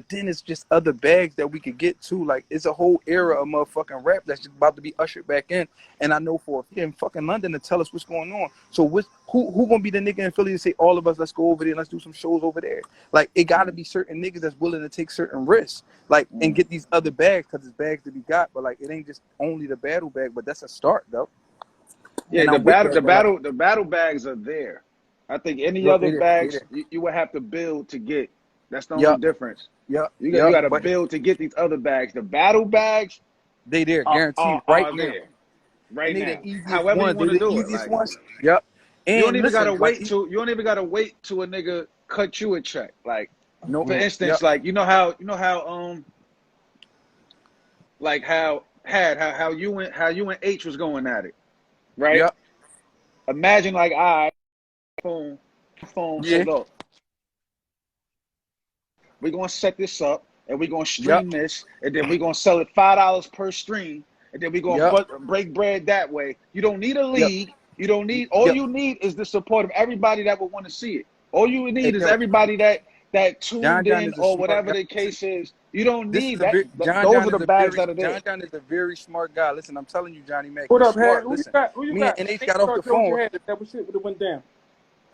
But then it's just other bags that we could get to. Like, it's a whole era of motherfucking rap that's just about to be ushered back in. And I know for in fucking London to tell us what's going on. So who gonna be the nigga in Philly to say all of us, let's go over there and let's do some shows over there? Like, it gotta be certain niggas that's willing to take certain risks, like, and get these other bags, because it's bags to be got. But like, it ain't just only the battle bag, but that's a start though. Yeah, And the battle bags are there. I think any other bags you would have to build to get. That's the only difference. You got to build to get these other bags. The battle bags, they there, guaranteed right now. There, right now. The easiest However ones, you want to do easiest it. Ones. Yep. And you don't even listen, gotta wait till you a nigga cut you a check. Like, no, for instance, like you know how like how you and H was going at it, right? Yep. Imagine like phone say, look, we're gonna set this up and we're gonna stream this, and then we're gonna sell it $5 per stream, and then we're gonna break bread that way. You don't need a league. You don't need you need is the support of everybody that would want to see it. All you need is everybody that tuned in or whatever the case is. You don't need that. Those are the bags that are there. John is a very smart guy. Listen, I'm telling you, Johnny Mac. What up, smart. Who Listen, you me got? and H got off the phone. That was shit would have went down.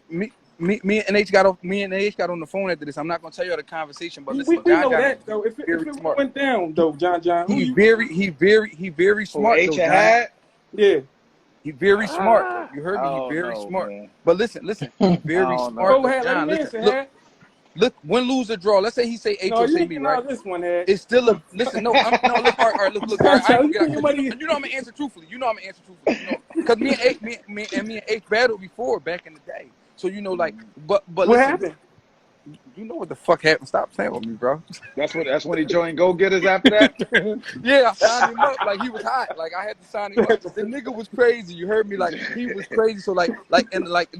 Me and H got on the phone after this. I'm not gonna tell you the conversation, but listen, we know that though. If it went down though, John, he very smart. H had? Yeah. He very smart. You heard me. He very smart. Man. But listen. He very smart. John, listen, look, win, lose, or draw. Let's say he say H or say me, right? This one had. It's still a listen. No, look, all right, look. All right, you know I'm gonna answer truthfully. Because me and H battled before back in the day. So you know, like, but what listen, happened? You know what the fuck happened? Stop playing with me, bro. That's when he joined Go Getters after that. Yeah, I signed him up like he was hot. Like I had to sign him up. The nigga was crazy. You heard me? Like he was crazy. So like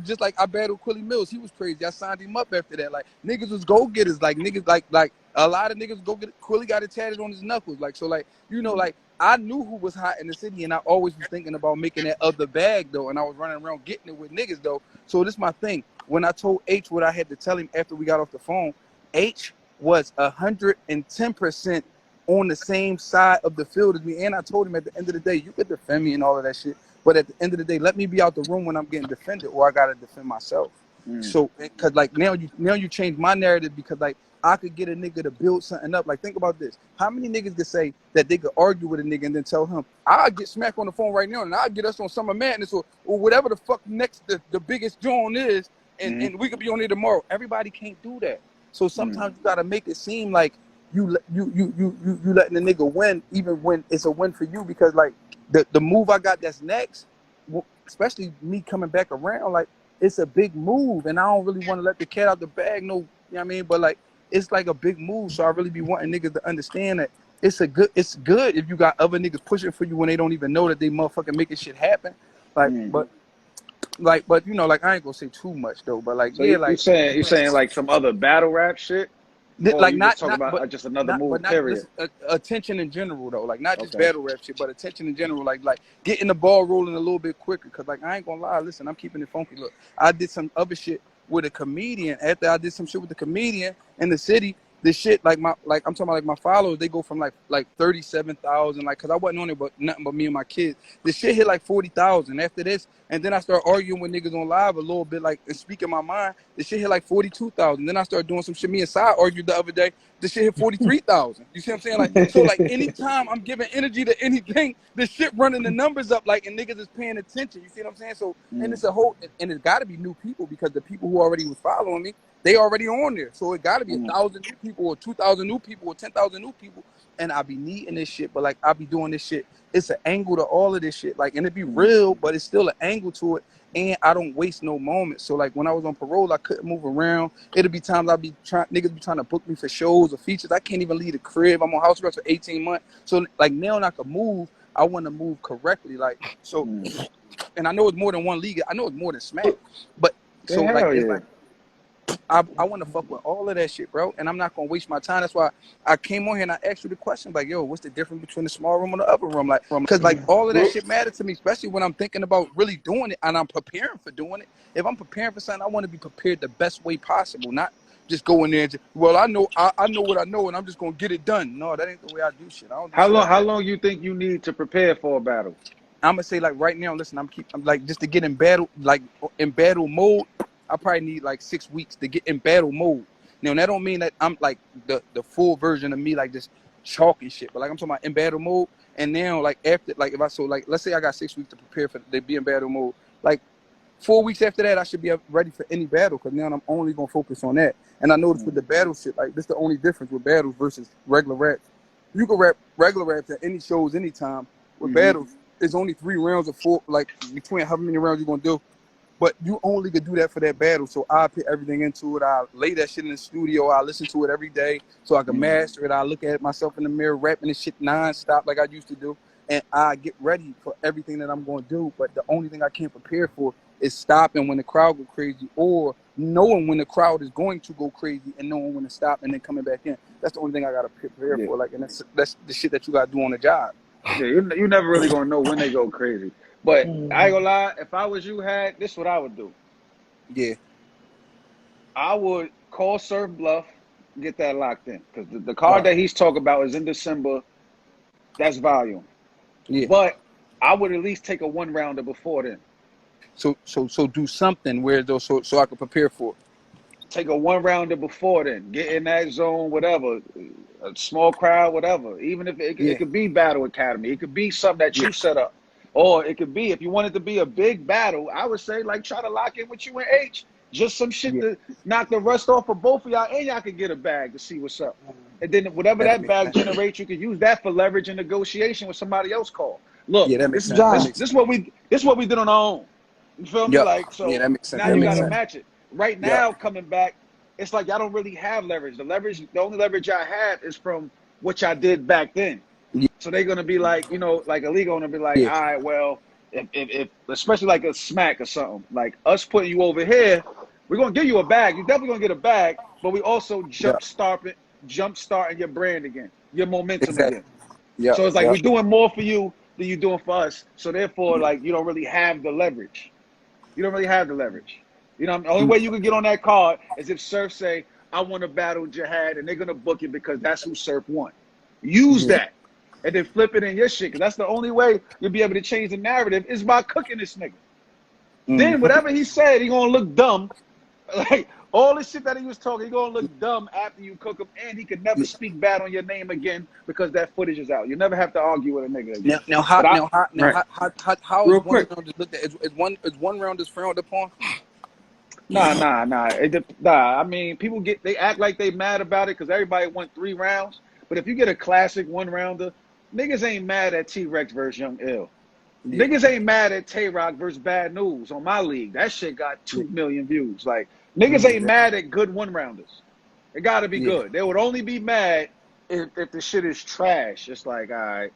just like I battled Quilly Mills, he was crazy. I signed him up after that. Like niggas was go getters. Like niggas like a lot of niggas go get it. Quilly got it tatted on his knuckles. Like so like you know like I knew who was hot in the city, and I always was thinking about making that other bag though, and I was running around getting it with niggas though. So this is my thing. When I told H what I had to tell him after we got off the phone, H was 110% on the same side of the field as me. And I told him at the end of the day, you could defend me and all of that shit, but at the end of the day, let me be out the room when I'm getting defended, or I gotta defend myself. So, cause like now you change my narrative, because like I could get a nigga to build something up. Like think about this: how many niggas could say that they could argue with a nigga and then tell him, "I'll get smacked on the phone right now, and I'll get us on Summer Madness or whatever the fuck next the biggest joint is." And we could be on there tomorrow. Everybody can't do that. So sometimes you gotta make it seem like you letting the nigga win, even when it's a win for you. Because like the move I got that's next, especially me coming back around, like it's a big move, and I don't really want to let the cat out the bag. No, you know what I mean? But like it's like a big move, so I really be wanting niggas to understand that it's good if you got other niggas pushing for you when they don't even know that they motherfucking making shit happen. Like but you know, like I ain't gonna say too much though. But like so you're saying like some other battle rap shit. Like not about just another move. Period. Attention in general though, like not just battle rap shit, but attention in general. Like getting the ball rolling a little bit quicker. Cause like I ain't gonna lie, listen, I'm keeping it funky. Look, I did some other shit with a comedian. After I did some shit with the comedian in the city, this shit I'm talking about like my followers, they go from like 37,000, like cause I wasn't on it but nothing but me and my kids. This shit hit like 40,000 after this, and then I started arguing with niggas on live a little bit, like and speaking my mind. This shit hit like 42,000. Then I started doing some shit. Me and Sai argued the other day. This shit hit 43,000. You see what I'm saying? Like so, like anytime I'm giving energy to anything, this shit running the numbers up, like and niggas is paying attention. You see what I'm saying? So and it's a whole, and it's got to be new people, because the people who already was following me, they already on there. So it got to be 1,000 new people or 2,000 new people or 10,000 new people. And I be needing this shit, but like I be doing this shit. It's an angle to all of this shit. Like, and it be real, but it's still an angle to it. And I don't waste no moments. So like when I was on parole, I couldn't move around. It'll be times niggas be trying to book me for shows or features. I can't even leave the crib. I'm on house arrest for 18 months. So like now I can move. I want to move correctly. Like, so, and I know it's more than one league. I know it's more than Smack, but so like, it's like, I want to fuck with all of that shit, bro, and I'm not gonna waste my time. That's why I came on here and I asked you the question, like, yo, what's the difference between the small room and the upper room? Like, because like all of that shit matters to me, especially when I'm thinking about really doing it and I'm preparing for doing it. If I'm preparing for something, I want to be prepared the best way possible, not just go in there and just, well, I know what I know, and I'm just gonna get it done. No, that ain't the way I do shit. I don't do How shit long? like How that. long you think you need to prepare for a battle? I'm gonna say like right now. Listen, I'm like just to get in battle, like in battle mode. I probably need like 6 weeks to get in battle mode. Now that don't mean that I'm like the full version of me, like just chalking shit. But like I'm talking about in battle mode. And now like after like if I let's say I got 6 weeks to prepare for to be in battle mode. Like 4 weeks after that, I should be ready for any battle because now I'm only gonna focus on that. And I noticed with the battle shit, like this the only difference with battles versus regular raps. You can rap regular raps at any shows, anytime. With battles, it's only 3 rounds of 4, like between how many rounds you gonna do. But you only could do that for that battle. So I put everything into it. I lay that shit in the studio. I listen to it every day so I can master it. I look at myself in the mirror, rapping this shit nonstop like I used to do. And I get ready for everything that I'm going to do. But the only thing I can't prepare for is stopping when the crowd go crazy or knowing when the crowd is going to go crazy and knowing when to stop and then coming back in. That's the only thing I got to prepare for. Like, and that's the shit that you got to do on the job. Yeah, you never really gonna know when they go crazy. But I ain't gonna lie, if I was you, this is what I would do. Yeah. I would call Surf Bluff, get that locked in. Because the card that he's talking about is in December. That's volume. Yeah. But I would at least take a 1-rounder before then. So do something where though so I can prepare for it. Take a 1-rounder before then. Get in that zone, whatever. A small crowd, whatever. Even if it could be Battle Academy. It could be something that you set up. Or it could be, if you want it to be a big battle, I would say, like, try to lock in with you and H. Just some shit to knock the rust off of both of y'all, and y'all can get a bag to see what's up. And then whatever that bag generates, you can use that for leverage and negotiation with somebody else called. Look, this is what we did on our own. You feel me? Like, so that makes sense. now you got to match it. Right now, coming back, it's like y'all don't really have leverage. The only leverage y'all have is from what y'all did back then. So they're gonna be like, like a league gonna be like, all right, well, if especially like a smack or something, like us putting you over here, we're gonna give you a bag. You're definitely gonna get a bag, but we also jump starting your brand again, your momentum again. So it's like we're doing more for you than you're doing for us. So therefore, like you don't really have the leverage. The only way you can get on that card is if Surf say, I want to battle Jihad, and they're gonna book it because that's who Surf want. Use that. And then flip it in your shit, because that's the only way you'll be able to change the narrative is by cooking this nigga. Then whatever he said, he gonna look dumb. Like all this shit that he was talking, he gonna look dumb after you cook him, and he could never speak bad on your name again because that footage is out. You never have to argue with a nigga again. How is one round just looked at? Is one round just frowned upon? Nah. I mean, people they act like they mad about it because everybody won 3 rounds. But if you get a classic 1-rounder, niggas ain't mad at T-Rex versus Young Ill. Niggas ain't mad at Tay-Rock versus Bad News on my league. That shit got 2 million views. Like, niggas ain't mad at good 1-rounders. It gotta be good. They would only be mad if the shit is trash. It's like, all right.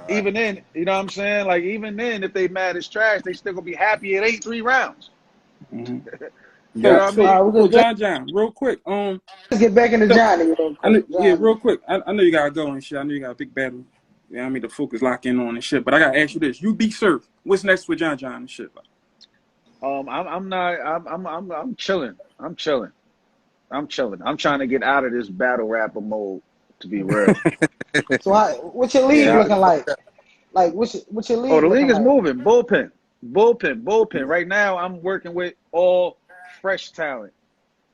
Even then, you know what I'm saying? Like, even then, if they mad it's trash, they still gonna be happy it ain't 3 rounds. You know what I mean? John, real quick. Let's get back into Johnny real quick. Real quick. I know you gotta go and shit. I know you got a big battle. You know what I mean? The focus lock in on and shit. But I gotta ask you this: you beat Surf. What's next with John and shit? I'm chilling. I'm trying to get out of this battle rapper mode, to be real. So what's your league looking like? Like what's your league? Oh, the league is like? moving. Bullpen. Right now, I'm working with all fresh talent.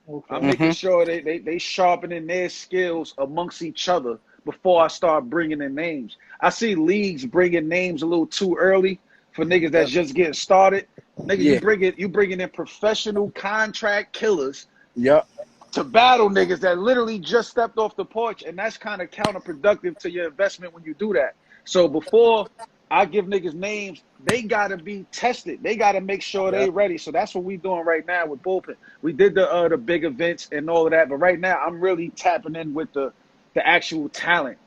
Okay. I'm making sure they sharpening their skills amongst each other before I start bringing in names. I see leagues bringing names a little too early for niggas that's just getting started. Niggas, you bringing in professional contract killers to battle niggas that literally just stepped off the porch, and that's kind of counterproductive to your investment when you do that. So before I give niggas names, they gotta be tested. They gotta make sure they ready. So that's what we doing right now with Bullpen. We did the big events and all of that, but right now I'm really tapping in with the actual talent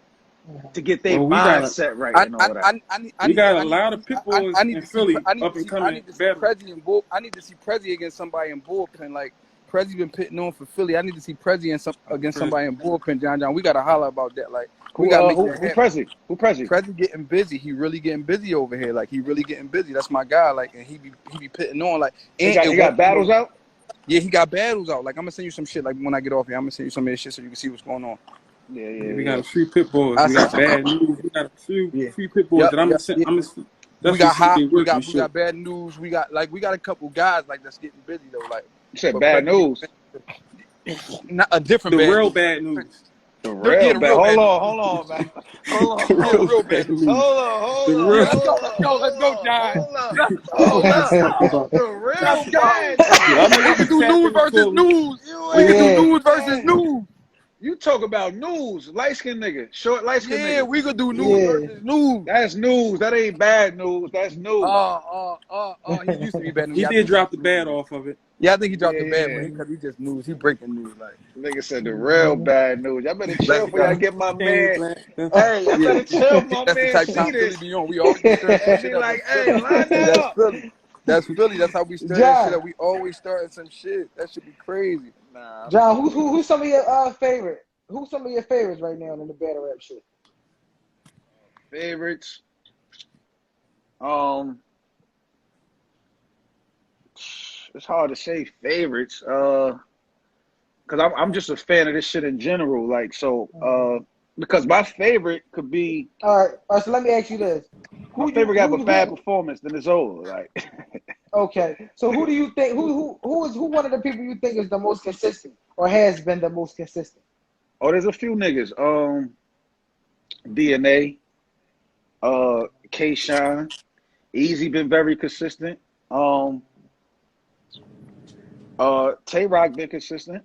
to get their mindset right and all that. We got a lot of people in Philly up and coming. I need to see Prezi against somebody in Bullpen. Like Prezi been pitting on for Philly. I need to see Prezi against somebody in Bullpen, John. We gotta holler about that. Like we gotta make that happen. Who Prezi? Prezi getting busy. He really getting busy over here. Like he really getting busy. That's my guy. Like and he be pitting on. Like and he got battles out. Yeah, he got battles out. Like I'm gonna send you some shit. Like when I get off here, I'm gonna send you some of this shit so you can see what's going on. Yeah. We got a few pit bulls. I We see got some. bad news. We got a few Yeah. pit bulls that I'm gonna send. Yeah. I'm gonna We definitely got see hot. they We work and shit. got bad news. We got a couple guys like that's getting busy though. Like, You said but bad news. not a different The bad real news. bad news. The Yeah, real the bad. real bad news. Hold on, man. Hold on. The Yeah, the real real bad bad news. news. Hold The on. real. Yeah, let's go, John. Hold Let's up. go. The real Let's go. bad news. Yeah, I know We y'all can be do news tapping and versus pulling. news. You We can do ain't news versus that. news. You talk about news. Light skinned nigga. Short light skinned Yeah, nigga. we could do news versus news. That's news. That ain't bad news. That's news. He used to be bad news. He Yeah, I did think drop the bad off of it. Yeah, I think he dropped the bad, Yeah. but because he just news. He breaking news like. Nigga said the real bad news. Y'all better chill Let's before y'all go. get my Change, man. man. Hey, y'all Yeah, better chill my that's the man type of see time Philly this be on. We always be stirring some and shit be up. like, That's hey, Philly. line that That's up. Philly. That's Philly. That's how we stir that shit John, up. We always starting some shit. That should be crazy. Nah, John, who's some of your favorite? Who's some of your favorites right now in the battle rap shit? favorites. It's hard to say favorites. Cause I'm just a fan of this shit in general. Like so, because my favorite could be All right. So let me ask you this: my Who you favorite have a bad who? performance, then it's over. Like Okay. So who do you think? Who one of the people you think is the most consistent or has been the most consistent? oh, there's a few niggas. DNA, K Shine, Easy been very consistent. Tay Rock been consistent.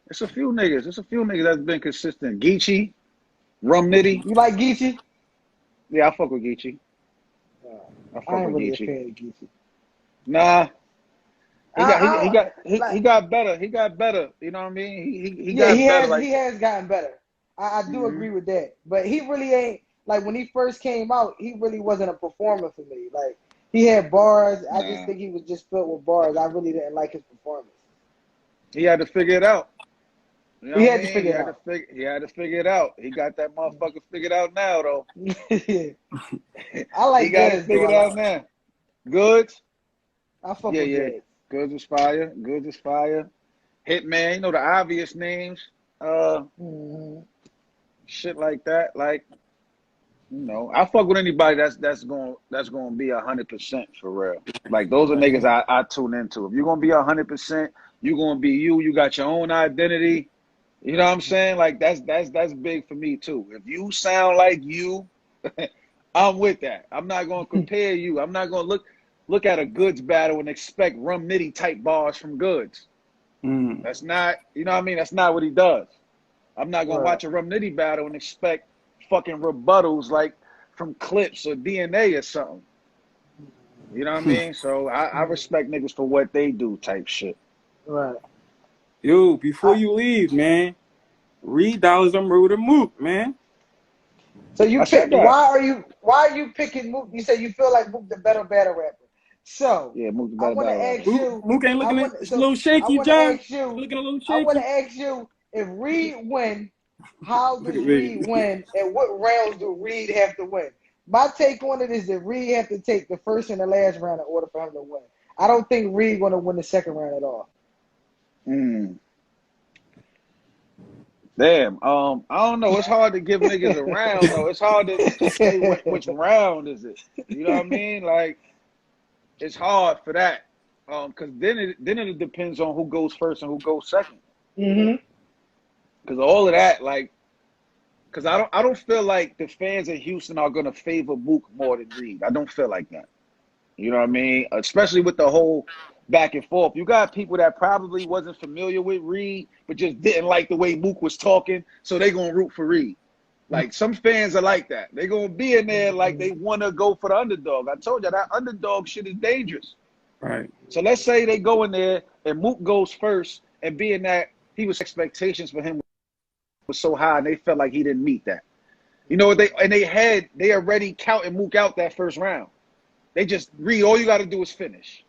It's a few niggas. It's a few niggas that's been consistent. Geechee, Rum Nitty. You like Geechee? Yeah, I fuck with Geechee. I I fuck ain't with really a Geechee. fan of Geechee. Nah, he Like, got better. He got better. You know what I mean? He yeah, got better. he Like, has gotten better. I do mhm. agree with that. But he really ain't like when he first came out, he really wasn't a performer for me. Like he had bars. I just Nah, think he was just filled with bars. I really didn't like his performance. he had to figure it out. You know He what I had to mean? figure it out. He had to figure it out. He got that motherfucker figured out now, though. Yeah. I He like got it Goods though. figured out now. Goods? I fuck Yeah, with yeah. Goods. Goods is fire. Goods is fire. Hitman, you know the obvious names. Mm-hmm. Shit like that. Like, you know, I fuck with anybody that's going to be 100% for real. Like those are niggas I tune into. If you're gonna be 100%, you're gonna be you. You got your own identity. You know what I'm saying? Like that's big for me too. If you sound like you, I'm with that. I'm not gonna compare you. I'm not gonna look at a Goods battle and expect Rum Nitty type bars from Goods. That's not, you know what I mean? That's not what he does. I'm not gonna Right. watch a Rum Nitty battle and expect fucking rebuttals like from Clips or DNA or something. You know what I mean? So I respect niggas for what they do type shit. Right. Yo, before I, you leave, man, read Dollars on Murder Mook, man. so you I said pick. that. Why are you picking Mook? You say you feel like Mook the better battle rapper. So Yeah, move the I better want to battle ask rapper. Mook, you. Mook ain't I looking at, want it's a so little I shaky, want to John. ask you. Looking a little I want shaky. to ask you if Reed win. How Look does at me. Reed win, and what rounds do Reed have to win? My take on it is that Reed have to take the first and the last round in order for him to win. I don't think Reed going to win the second round at all. Mm. Damn. I don't know. It's hard to give niggas a round though. It's hard to say which round is it. You know what I mean? Like it's hard for that. Because then it depends on who goes first and who goes second. Mm-hmm. Because all of that, like, because I don't feel like the fans in Houston are gonna favor Mook more than Reed. I don't feel like that. You know what I mean? Especially with the whole back and forth. You got people that probably wasn't familiar with Reed, but just didn't like the way Mook was talking, so they gonna root for Reed. Like some fans are like that. They gonna be in there like they wanna go for the underdog. I told you that underdog shit is dangerous. Right. So let's say they go in there and Mook goes first, and being that he was expectations for him was so high, and they felt like he didn't meet that. You know what they already counting Mook out that first round. They just Reed, all you got to do is finish.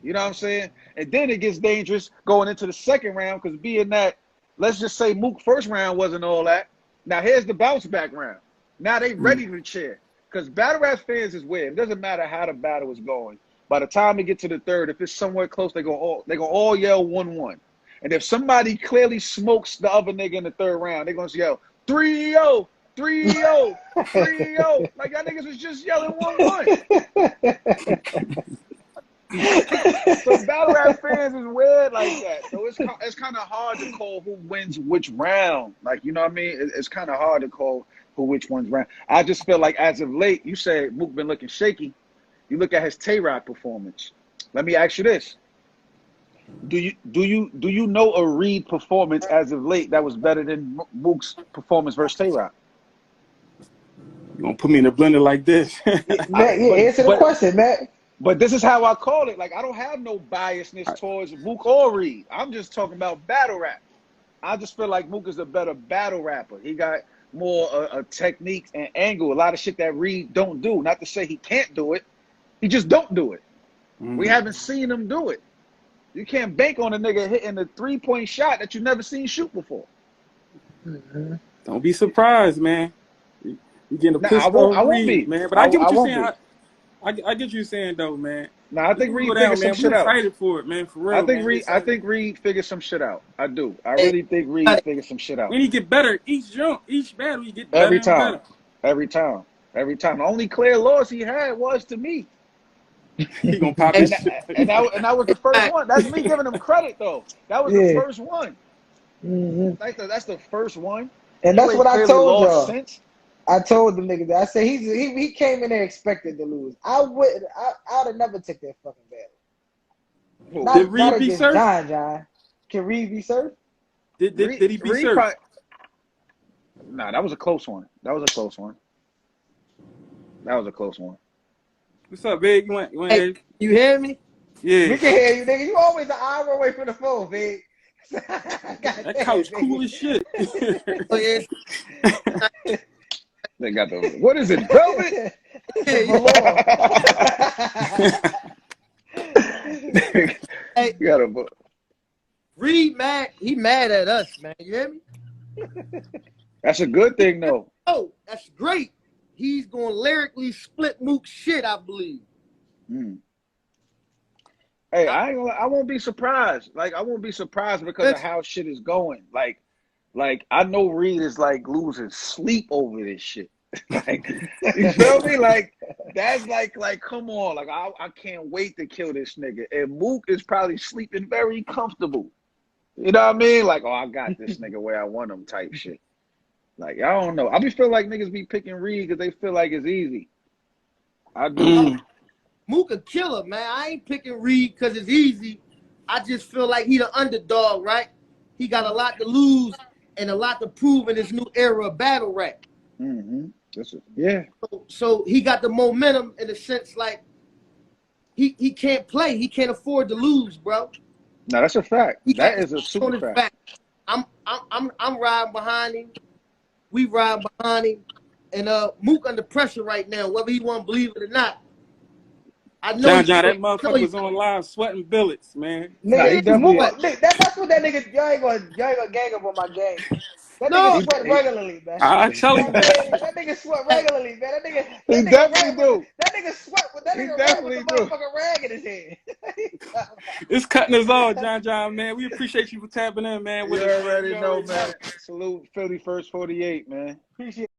You know what I'm saying? And then it gets dangerous going into the second round because being that, let's just say Mook first round wasn't all that. Now here's the bounce back round. Now they ready to cheer because battle rap fans is weird. It doesn't matter how the battle is going. By the time they get to the third, if it's somewhere close, they gonna all yell 1-1. And if somebody clearly smokes the other nigga in the third round, they're gonna yell 3-0, 3-0, 3-0. Like y'all niggas was just yelling 1-1. So battle rap fans is weird like that. So it's kind of hard to call who wins which round. Like, you know what I mean? It's kind of hard to call who which one's round. I just feel like as of late, you say Mook been looking shaky. You look at his Tay-Rock performance. Let me ask you this: Do you know a Reed performance as of late that was better than Mook's performance versus Tay-Rock? You gonna put me in a blender like this? Matt, answer the question, Matt. But this is how I call it. Like, I don't have no biasness towards Mook or Reed. I'm just talking about battle rap. I just feel like Mook is a better battle rapper. He got more technique and angle. A lot of shit that Reed don't do. Not to say he can't do it. He just don't do it. We haven't seen him do it. You can't bank on a nigga hitting a 3-point shot that you never seen shoot before. Don't be surprised, man. You getting a pistol I won't be, man. But I get what you're saying. I get you saying though, man. Nah, I think Reed figured some shit out. We're excited for it, man. For real. I think Reed figured some shit out. I do. I really think Reed figured some shit out. When he get better, each battle, he get better every time. better. Every time. The only clear loss he had was to me. He gonna pop his shit. And that was the first one. That's me giving him credit though. That was the first one. That's the first one. And that's what I told y'all. Since. I told the nigga that. I said he came in there expected to lose. I'd have never took that fucking battle. Did Reed be served? John. Can Reed be served? Did he be served? Nah, that was a close one. What's up, big? Hey, you hear me? Yeah. We can hear you, nigga. You always an hour away from the phone, big. That couch cool as shit. Oh, yeah. They got the what is it, velvet? Hey, you got a Reed mad. He mad at us, man. You hear me? That's a good thing, though. Oh, that's great. He's gonna lyrically split Mook's shit, I believe. Hey, I won't be surprised. Like, I won't be surprised because of how shit is going. Like I know Reed is like losing sleep over this shit. Like, you feel me? Like, that's like come on. Like, I can't wait to kill this nigga. And Mook is probably sleeping very comfortable. You know what I mean? Like, oh, I got this nigga where I want him type shit. Like, I don't know. I be feel like niggas be picking Reed because they feel like it's easy. I do. Mook a killer, man. I ain't picking Reed because it's easy. I just feel like he the underdog, right? He got a lot to lose and a lot to prove in this new era of battle rap. Yeah. So he got the momentum in a sense, like he can't play. He can't afford to lose, bro. No, that's a fact. That is a super fact. I'm riding behind him. We ride behind him. And Mook under pressure right now, whether he want to believe it or not. I know John, that motherfucker was on live sweating billets, man. Nigga, that's what that nigga. Y'all ain't gonna gang up on my game. That nigga sweat regularly, man. I tell you, that nigga sweat regularly, man. That nigga definitely do. That nigga sweat with that nigga rap with the motherfucking rag in his head. It's cutting us all, John, man. We appreciate you for tapping in, man. You already know, man. Salute Philly First 48, man. Appreciate